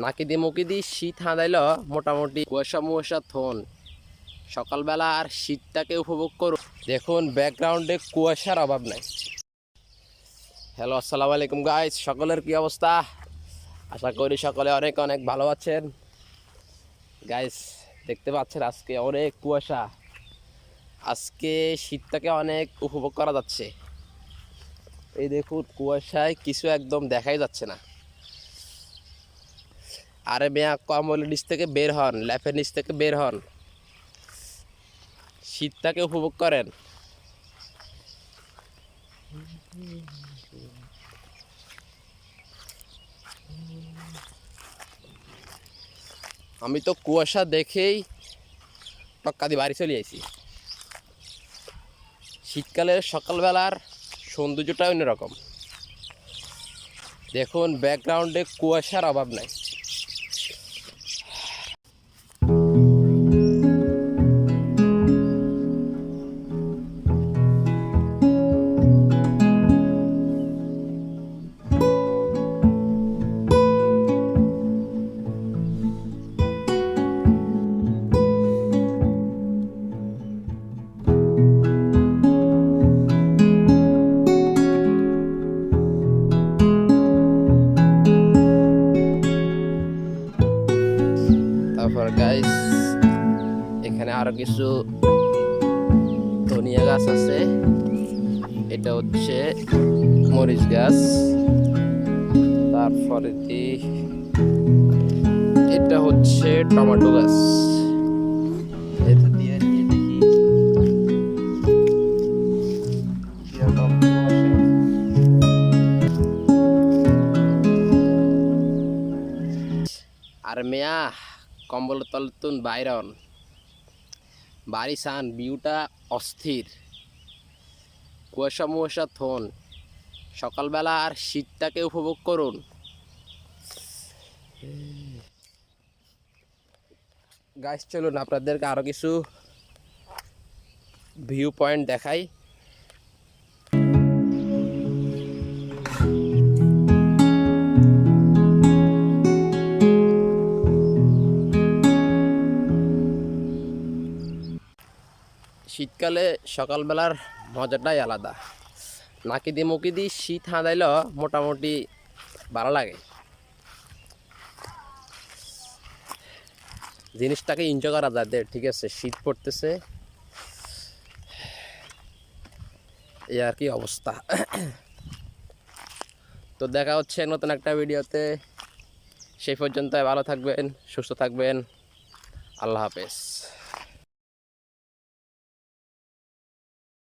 নাকি দিয়ে মুখি দিয়ে শীত হাঁদাইল মোটামুটি কুয়াশা মুয়াশা থন সকালবেলা আর শীতটাকে উপভোগ করুন। দেখুন ব্যাকগ্রাউন্ডে কুয়াশার অভাব নাই। হ্যালো, আসসালামু আলাইকুম গাইস, সকলের কি অবস্থা? আশা করি সকলে অনেক অনেক ভালো আছেন। গাইস দেখতে পাচ্ছেন আজকে অনেক কুয়াশা, আজকে শীতটাকে অনেক উপভোগ করা যাচ্ছে। এই দেখুন কুয়াশায় কিছু একদম দেখাই যাচ্ছে না। আরে মেয়া, কম্বলের নিচ থেকে বের হন, ল্যাপের নিচ থেকে বের হন, শীতটাকে উপভোগ করেন। আমি তো কুয়াশা দেখেই টক্কা দিয়ে বাড়ি চলে আসি। শীতকালের সকালবেলার সৌন্দর্যটা অন্যরকম। দেখুন ব্যাকগ্রাউন্ডে কুয়াশার অভাব নাই। তারপর গাইস এখানে আরো কিছু ধনিয়া গাছ আছে। এটা হচ্ছে মরিচ গাছ। তারপরে এটা হচ্ছে টমেটো গাছ। এটা দিয়ে দেখি কিরকম আসে। আর মেয়া কম্বলের তলে তুন বাইরন বাড়ি সান, ভিউটা অস্থির। কুয়াশা মুয়াশা থন সকালবেলা আর শীতটাকে উপভোগ করুন। গাইস চলুন আপনাদেরকে আরো কিছু ভিউ পয়েন্ট দেখাই। শীতকালে সকালবেলার মজাটাই আলাদা। নাকি দিয়ে মুখি দিয়ে শীত হাঁদাইল মোটামুটি ভালো লাগে। জিনিসটাকে এনজয় করা যায়। ঠিক আছে, শীত পড়তেছে, এই আর কি অবস্থা। তো দেখা হচ্ছে নতুন একটা ভিডিওতে। সেই পর্যন্ত ভালো থাকবেন, সুস্থ থাকবেন। আল্লাহ হাফেজ।